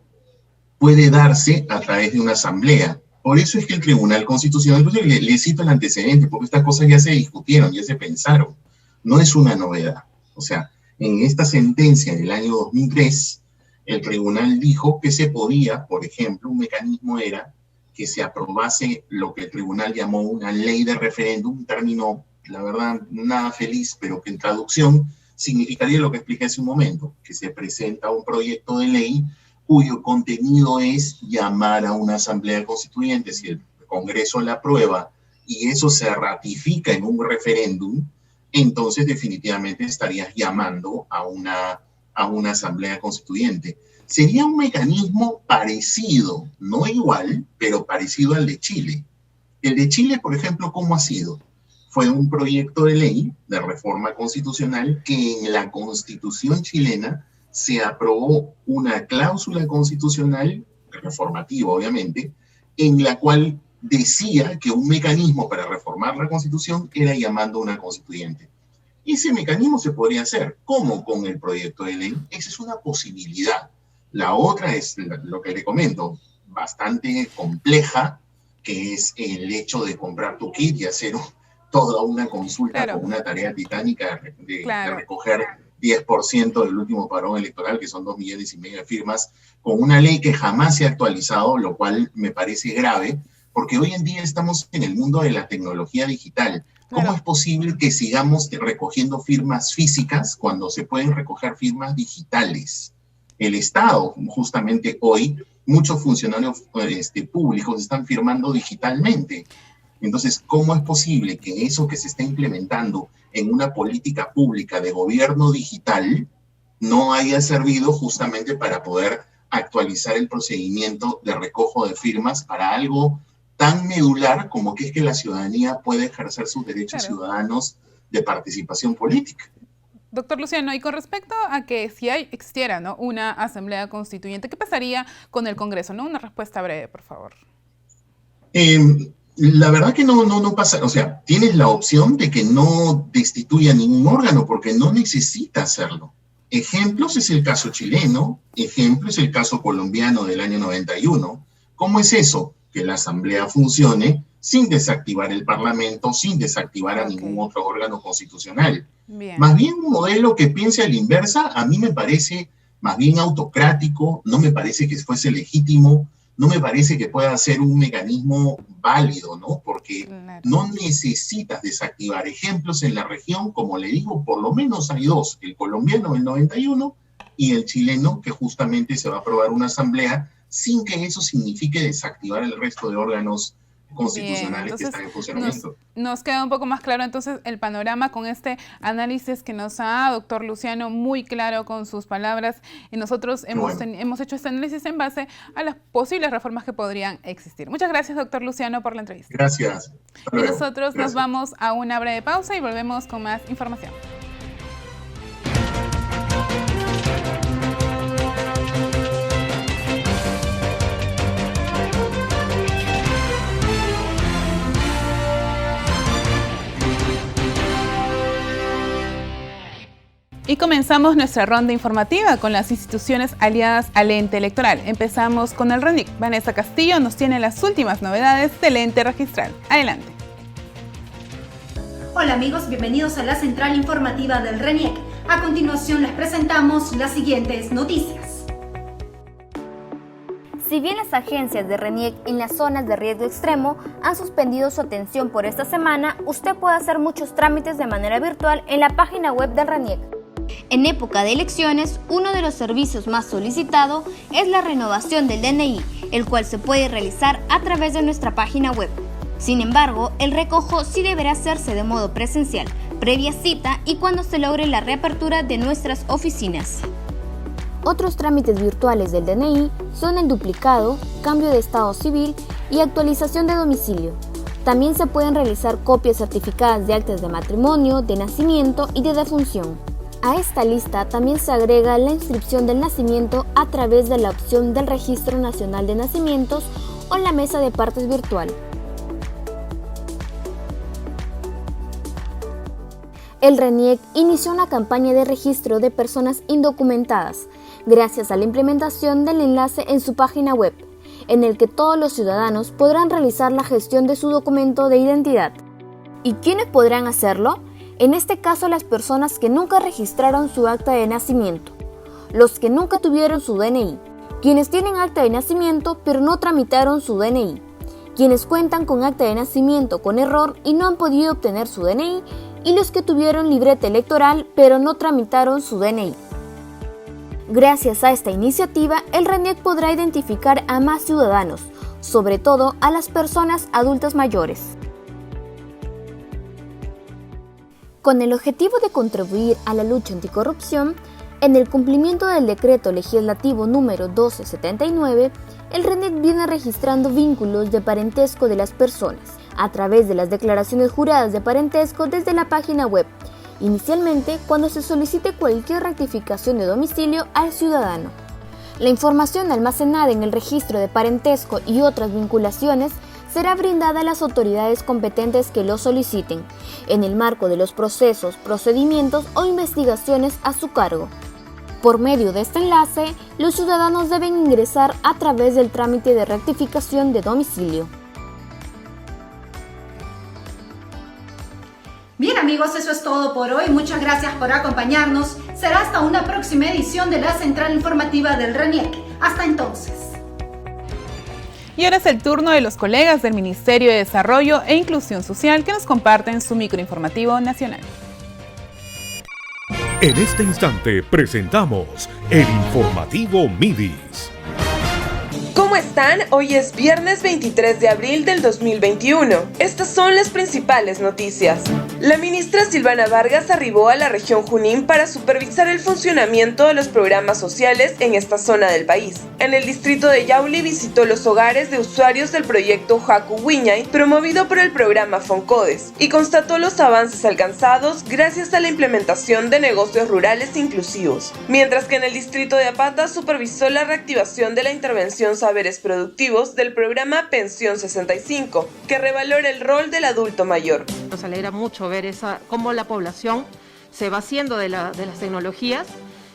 puede darse a través de una asamblea. Por eso es que el Tribunal Constitucional, entonces le cito el antecedente, porque estas cosas ya se discutieron, ya se pensaron, no es una novedad. O sea, en esta sentencia del año 2003, el tribunal dijo que se podía, por ejemplo, un mecanismo era que se aprobase lo que el tribunal llamó una ley de referéndum, un término, la verdad, nada feliz, pero que en traducción significaría lo que expliqué hace un momento, que se presenta un proyecto de ley cuyo contenido es llamar a una asamblea constituyente. Si el Congreso la aprueba y eso se ratifica en un referéndum, entonces definitivamente estarías llamando a una asamblea constituyente. Sería un mecanismo parecido, no igual, pero parecido al de Chile. El de Chile, por ejemplo, ¿cómo ha sido? Fue un proyecto de ley de reforma constitucional que en la Constitución chilena se aprobó una cláusula constitucional, reformativa obviamente, en la cual decía que un mecanismo para reformar la Constitución era llamando a una constituyente. Ese mecanismo se podría hacer. ¿Cómo? Con el proyecto de ley. Esa es una posibilidad. La otra es lo que le comento, bastante compleja, que es el hecho de comprar tu kit y hacer toda una consulta, claro, con una tarea titánica de recoger 10% del último padrón electoral, que son 2,5 millones de firmas, con una ley que jamás se ha actualizado, lo cual me parece grave, porque hoy en día estamos en el mundo de la tecnología digital. ¿Cómo es posible que sigamos recogiendo firmas físicas cuando se pueden recoger firmas digitales? El Estado, justamente hoy, muchos funcionarios públicos están firmando digitalmente. Entonces, ¿cómo es posible que eso que se está implementando en una política pública de gobierno digital no haya servido justamente para poder actualizar el procedimiento de recojo de firmas para algo tan medular como que es que la ciudadanía puede ejercer sus derechos ciudadanos de participación política? Doctor Luciano, y con respecto a que si existiera, ¿no?, una asamblea constituyente, ¿qué pasaría con el Congreso? ¿No? Una respuesta breve, por favor. La verdad que no pasa, o sea, tienes la opción de que no destituya ningún órgano porque no necesita hacerlo. Ejemplos es el caso chileno, ejemplo es el caso colombiano del año 91. ¿Cómo es eso? Que la asamblea funcione sin desactivar el Parlamento, sin desactivar a ningún otro órgano constitucional. Bien. Más bien un modelo que piense a la inversa, a mí me parece más bien autocrático, no me parece que fuese legítimo, no me parece que pueda ser un mecanismo válido, ¿no? Porque no necesitas desactivar. Ejemplos en la región, como le digo, por lo menos hay dos, el colombiano del 91 y el chileno, que justamente se va a aprobar una asamblea sin que eso signifique desactivar el resto de órganos constitucionales que están en funcionamiento. Nos queda un poco más claro entonces el panorama con este análisis que nos ha dado doctor Luciano, muy claro con sus palabras, y nosotros hemos hecho este análisis en base a las posibles reformas que podrían existir. Muchas gracias, doctor Luciano, por la entrevista. Gracias. Y nosotros nos vamos a una breve pausa y volvemos con más información. Y comenzamos nuestra ronda informativa con las instituciones aliadas al ente electoral. Empezamos con el RENIEC. Vanessa Castillo nos tiene las últimas novedades del ente registral. Adelante. Hola amigos, bienvenidos a la central informativa del RENIEC. A continuación les presentamos las siguientes noticias. Si bien las agencias de RENIEC en las zonas de riesgo extremo han suspendido su atención por esta semana, usted puede hacer muchos trámites de manera virtual en la página web del RENIEC. En época de elecciones, uno de los servicios más solicitados es la renovación del DNI, el cual se puede realizar a través de nuestra página web. Sin embargo, el recojo sí deberá hacerse de modo presencial, previa cita y cuando se logre la reapertura de nuestras oficinas. Otros trámites virtuales del DNI son el duplicado, cambio de estado civil y actualización de domicilio. También se pueden realizar copias certificadas de actas de matrimonio, de nacimiento y de defunción. A esta lista también se agrega la inscripción del nacimiento a través de la opción del Registro Nacional de Nacimientos o la mesa de partes virtual. El RENIEC inició una campaña de registro de personas indocumentadas, gracias a la implementación del enlace en su página web, en el que todos los ciudadanos podrán realizar la gestión de su documento de identidad. ¿Y quiénes podrán hacerlo? En este caso, las personas que nunca registraron su acta de nacimiento, los que nunca tuvieron su DNI, quienes tienen acta de nacimiento pero no tramitaron su DNI, quienes cuentan con acta de nacimiento con error y no han podido obtener su DNI, y los que tuvieron libreta electoral pero no tramitaron su DNI. Gracias a esta iniciativa, el RENIEC podrá identificar a más ciudadanos, sobre todo a las personas adultas mayores. Con el objetivo de contribuir a la lucha anticorrupción, en el cumplimiento del decreto legislativo número 1279, el RENIEC viene registrando vínculos de parentesco de las personas a través de las declaraciones juradas de parentesco desde la página web, inicialmente cuando se solicite cualquier rectificación de domicilio al ciudadano. La información almacenada en el registro de parentesco y otras vinculaciones será brindada a las autoridades competentes que lo soliciten, en el marco de los procesos, procedimientos o investigaciones a su cargo. Por medio de este enlace, los ciudadanos deben ingresar a través del trámite de rectificación de domicilio. Bien amigos, eso es todo por hoy. Muchas gracias por acompañarnos. Será hasta una próxima edición de la Central Informativa del RENIEC. Hasta entonces. Y ahora es el turno de los colegas del Ministerio de Desarrollo e Inclusión Social que nos comparten su microinformativo nacional. En este instante presentamos el informativo Midis. ¿Cómo están? Hoy es viernes 23 de abril del 2021. Estas son las principales noticias. La ministra Silvana Vargas arribó a la región Junín para supervisar el funcionamiento de los programas sociales en esta zona del país. En el distrito de Yauli visitó los hogares de usuarios del proyecto Haku Wiñay, promovido por el programa Foncodes, y constató los avances alcanzados gracias a la implementación de negocios rurales inclusivos. Mientras que en el distrito de Apata supervisó la reactivación de la intervención Saberes Productivos del programa Pensión 65, que revalora el rol del adulto mayor. Nos alegra mucho ver cómo la población se va haciendo de las tecnologías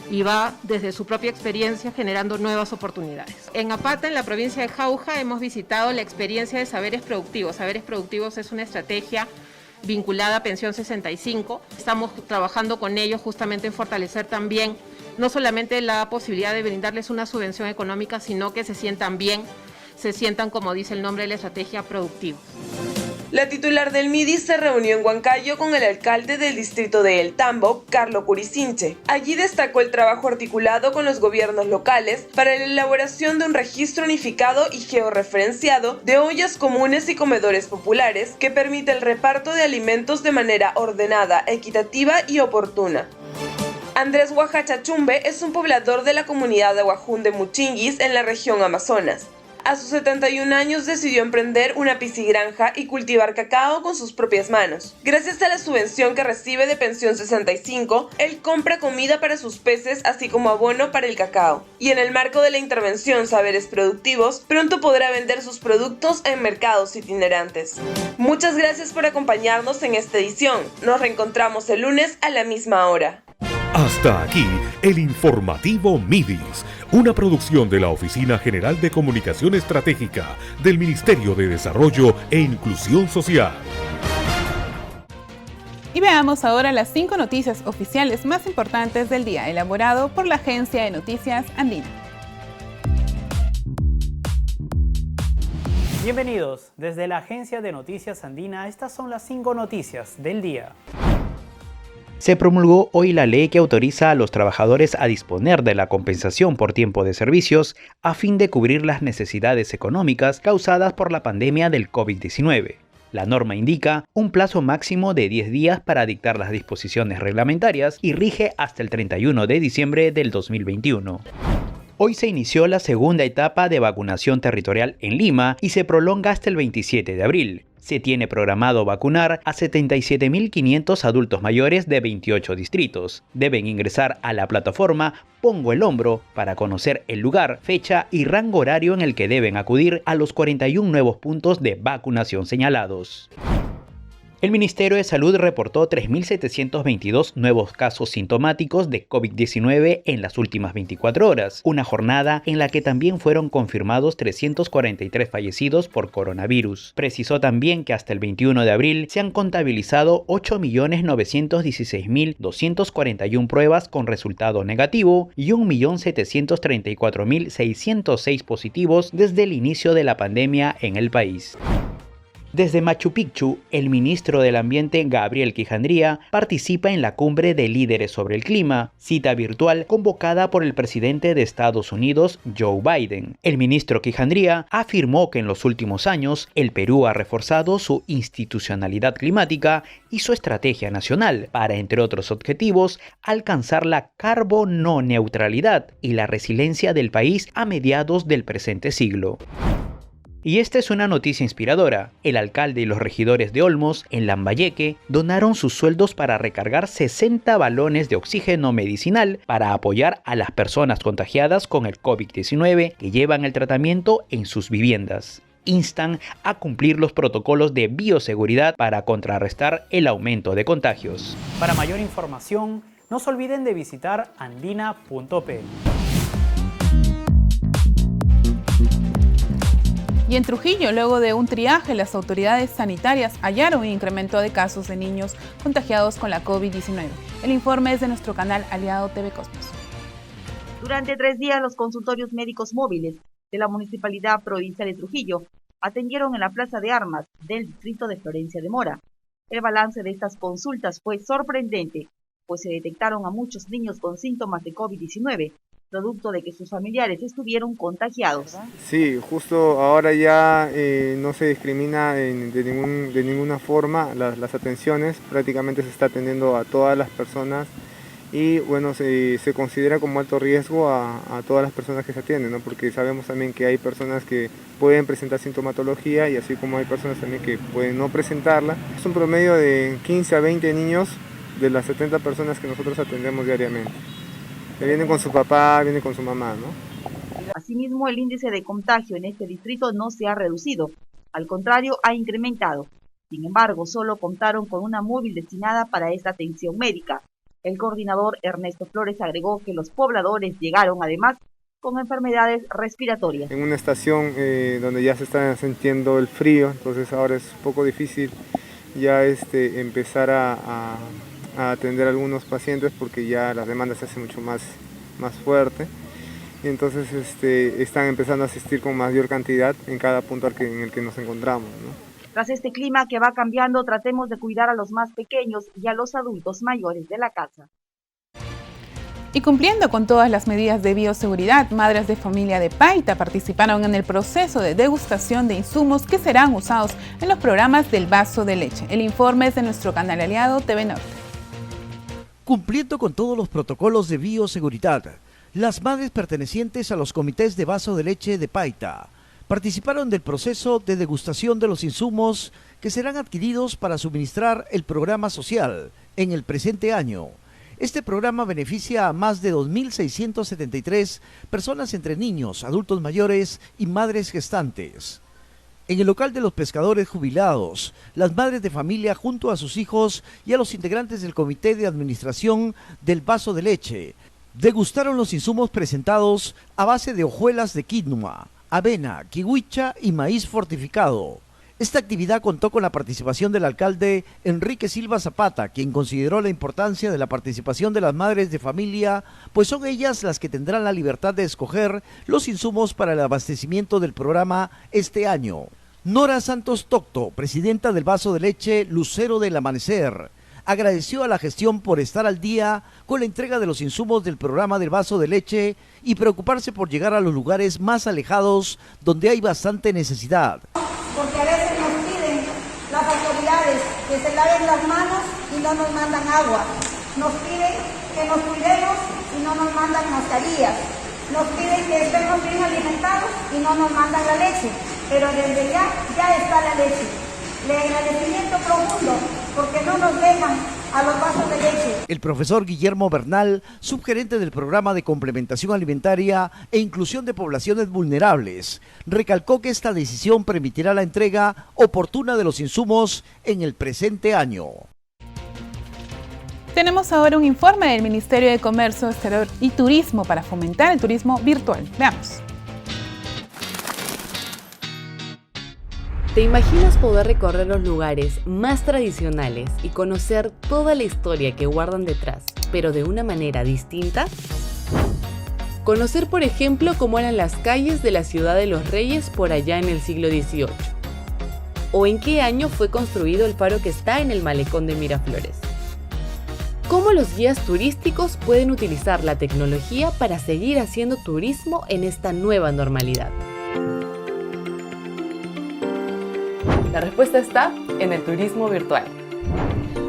y va desde su propia experiencia generando nuevas oportunidades. En Apata, en la provincia de Jauja, hemos visitado la experiencia de Saberes Productivos. Saberes Productivos es una estrategia vinculada a Pensión 65. Estamos trabajando con ellos justamente en fortalecer también no solamente la posibilidad de brindarles una subvención económica, sino que se sientan bien, se sientan, como dice el nombre de la estrategia, productivos. La titular del MIDIS se reunió en Huancayo con el alcalde del distrito de El Tambo, Carlo Curicinche. Allí destacó el trabajo articulado con los gobiernos locales para la elaboración de un registro unificado y georreferenciado de ollas comunes y comedores populares que permite el reparto de alimentos de manera ordenada, equitativa y oportuna. Andrés Huajachachumbe es un poblador de la comunidad de Huajún de Muchinguis en la región Amazonas. A sus 71 años decidió emprender una piscigranja y cultivar cacao con sus propias manos. Gracias a la subvención que recibe de Pensión 65, él compra comida para sus peces así como abono para el cacao. Y en el marco de la intervención Saberes Productivos, pronto podrá vender sus productos en mercados itinerantes. Muchas gracias por acompañarnos en esta edición. Nos reencontramos el lunes a la misma hora. Hasta aquí el informativo MIDIS, una producción de la Oficina General de Comunicación Estratégica del Ministerio de Desarrollo e Inclusión Social. Y veamos ahora las 5 noticias oficiales más importantes del día, elaborado por la Agencia de Noticias Andina. Bienvenidos, desde la Agencia de Noticias Andina, estas son las 5 noticias del día. Se promulgó hoy la ley que autoriza a los trabajadores a disponer de la compensación por tiempo de servicios a fin de cubrir las necesidades económicas causadas por la pandemia del COVID-19. La norma indica un plazo máximo de 10 días para dictar las disposiciones reglamentarias y rige hasta el 31 de diciembre del 2021. Hoy se inició la segunda etapa de vacunación territorial en Lima y se prolonga hasta el 27 de abril. Se tiene programado vacunar a 77.500 adultos mayores de 28 distritos. Deben ingresar a la plataforma Pongo el Hombro para conocer el lugar, fecha y rango horario en el que deben acudir a los 41 nuevos puntos de vacunación señalados. El Ministerio de Salud reportó 3.722 nuevos casos sintomáticos de COVID-19 en las últimas 24 horas, una jornada en la que también fueron confirmados 343 fallecidos por coronavirus. Precisó también que hasta el 21 de abril se han contabilizado 8.916.241 pruebas con resultado negativo y 1.734.606 positivos desde el inicio de la pandemia en el país. Desde Machu Picchu, el ministro del Ambiente, Gabriel Kijandría, participa en la Cumbre de Líderes sobre el Clima, cita virtual convocada por el presidente de Estados Unidos, Joe Biden. El ministro Kijandría afirmó que en los últimos años el Perú ha reforzado su institucionalidad climática y su estrategia nacional para, entre otros objetivos, alcanzar la carbono-neutralidad y la resiliencia del país a mediados del presente siglo. Y esta es una noticia inspiradora. El alcalde y los regidores de Olmos, en Lambayeque, donaron sus sueldos para recargar 60 balones de oxígeno medicinal para apoyar a las personas contagiadas con el COVID-19 que llevan el tratamiento en sus viviendas. Instan a cumplir los protocolos de bioseguridad para contrarrestar el aumento de contagios. Para mayor información, no se olviden de visitar andina.p. Y en Trujillo, luego de un triaje, las autoridades sanitarias hallaron un incremento de casos de niños contagiados con la COVID-19. El informe es de nuestro canal aliado TV Cosmos. Durante 3 días, los consultorios médicos móviles de la Municipalidad Provincial de Trujillo atendieron en la Plaza de Armas del distrito de Florencia de Mora. El balance de estas consultas fue sorprendente, pues se detectaron a muchos niños con síntomas de COVID-19, producto de que sus familiares estuvieron contagiados. Sí, justo ahora ya no se discrimina de ninguna forma las atenciones, prácticamente se está atendiendo a todas las personas y bueno, se considera como alto riesgo a todas las personas que se atienden, ¿no? Porque sabemos también que hay personas que pueden presentar sintomatología y así como hay personas también que pueden no presentarla. Es un promedio de 15 a 20 niños de las 70 personas que nosotros atendemos diariamente. Vienen con su papá, vienen con su mamá, ¿no? Asimismo, el índice de contagio en este distrito no se ha reducido, al contrario, ha incrementado. Sin embargo, solo contaron con una móvil destinada para esta atención médica. El coordinador Ernesto Flores agregó que los pobladores llegaron además con enfermedades respiratorias. En una estación donde ya se está sintiendo el frío, entonces ahora es un poco difícil ya empezar a atender a algunos pacientes porque ya la demanda se hace mucho más fuerte y entonces están empezando a asistir con mayor cantidad en cada punto en el que nos encontramos, ¿no? Tras este clima que va cambiando, tratemos de cuidar a los más pequeños y a los adultos mayores de la casa. Y cumpliendo con todas las medidas de bioseguridad, madres de familia de Paita participaron en el proceso de degustación de insumos que serán usados en los programas del vaso de leche. El informe es de nuestro canal aliado TV Norte. Cumpliendo con todos los protocolos de bioseguridad, las madres pertenecientes a los comités de vaso de leche de Paita participaron del proceso de degustación de los insumos que serán adquiridos para suministrar el programa social en el presente año. Este programa beneficia a más de 2.673 personas entre niños, adultos mayores y madres gestantes. En el local de los pescadores jubilados, las madres de familia junto a sus hijos y a los integrantes del comité de administración del vaso de leche degustaron los insumos presentados a base de hojuelas de quinoa, avena, kiwicha y maíz fortificado. Esta actividad contó con la participación del alcalde Enrique Silva Zapata, quien consideró la importancia de la participación de las madres de familia, pues son ellas las que tendrán la libertad de escoger los insumos para el abastecimiento del programa este año. Nora Santos Tocto, presidenta del Vaso de Leche Lucero del Amanecer, agradeció a la gestión por estar al día con la entrega de los insumos del programa del Vaso de Leche y preocuparse por llegar a los lugares más alejados donde hay bastante necesidad. Porque a veces nos piden las autoridades que se laven las manos y no nos mandan agua. Nos piden que nos cuidemos y no nos mandan mascarillas. Nos piden que estemos bien alimentados y no nos mandan la leche. Pero desde ya está la leche. Le agradecimiento profundo porque no nos dejan a los vasos de leche. El profesor Guillermo Bernal, subgerente del programa de complementación alimentaria e inclusión de poblaciones vulnerables, recalcó que esta decisión permitirá la entrega oportuna de los insumos en el presente año. Tenemos ahora un informe del Ministerio de Comercio Exterior y Turismo para fomentar el turismo virtual. Veamos. ¿Te imaginas poder recorrer los lugares más tradicionales y conocer toda la historia que guardan detrás, pero de una manera distinta? Conocer, por ejemplo, cómo eran las calles de la Ciudad de los Reyes por allá en el siglo XVIII. O en qué año fue construido el faro que está en el malecón de Miraflores. Cómo los guías turísticos pueden utilizar la tecnología para seguir haciendo turismo en esta nueva normalidad. La respuesta está en el turismo virtual.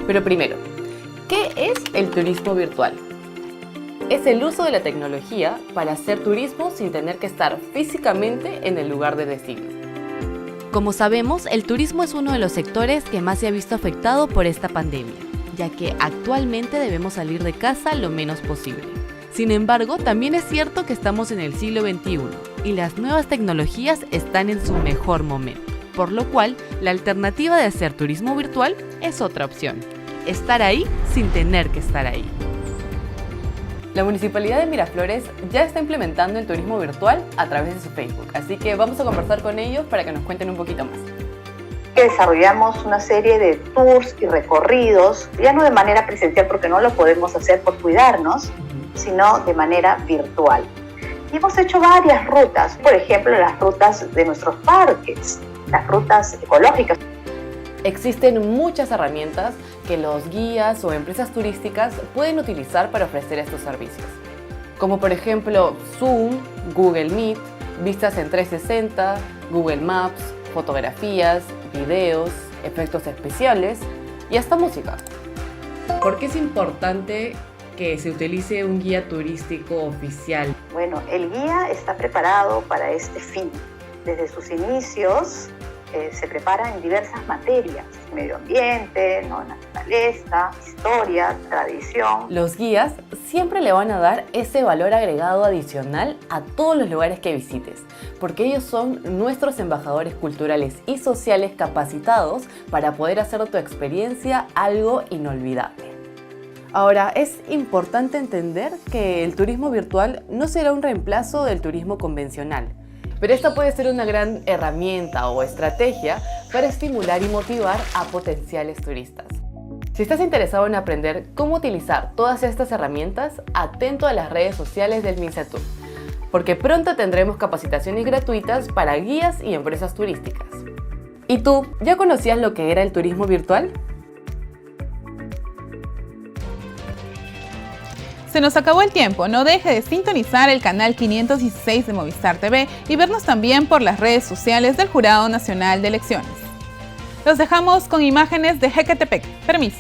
Pero primero, ¿qué es el turismo virtual? Es el uso de la tecnología para hacer turismo sin tener que estar físicamente en el lugar de destino. Como sabemos, el turismo es uno de los sectores que más se ha visto afectado por esta pandemia, ya que actualmente debemos salir de casa lo menos posible. Sin embargo, también es cierto que estamos en el siglo XXI y las nuevas tecnologías están en su mejor momento. Por lo cual, la alternativa de hacer turismo virtual es otra opción. Estar ahí sin tener que estar ahí. La Municipalidad de Miraflores ya está implementando el turismo virtual a través de su Facebook, así que vamos a conversar con ellos para que nos cuenten un poquito más. Desarrollamos una serie de tours y recorridos, ya no de manera presencial porque no lo podemos hacer por cuidarnos, sino de manera virtual. Y hemos hecho varias rutas, por ejemplo, las rutas de nuestros parques, las rutas ecológicas. Existen muchas herramientas que los guías o empresas turísticas pueden utilizar para ofrecer estos servicios, como por ejemplo Zoom, Google Meet, vistas en 360, Google Maps, fotografías, videos, efectos especiales y hasta música. ¿Por qué es importante que se utilice un guía turístico oficial? Bueno, el guía está preparado para este fin. Desde sus inicios se prepara en diversas materias: medio ambiente, naturaleza, historia, tradición. Los guías siempre le van a dar ese valor agregado adicional a todos los lugares que visites, porque ellos son nuestros embajadores culturales y sociales capacitados para poder hacer de tu experiencia algo inolvidable. Ahora, es importante entender que el turismo virtual no será un reemplazo del turismo convencional, pero esta puede ser una gran herramienta o estrategia para estimular y motivar a potenciales turistas. Si estás interesado en aprender cómo utilizar todas estas herramientas, atento a las redes sociales del MINCETUR, porque pronto tendremos capacitaciones gratuitas para guías y empresas turísticas. ¿Y tú, ya conocías lo que era el turismo virtual? Se nos acabó el tiempo, no deje de sintonizar el canal 516 de Movistar TV y vernos también por las redes sociales del Jurado Nacional de Elecciones. Los dejamos con imágenes de Jecatepec. Permiso.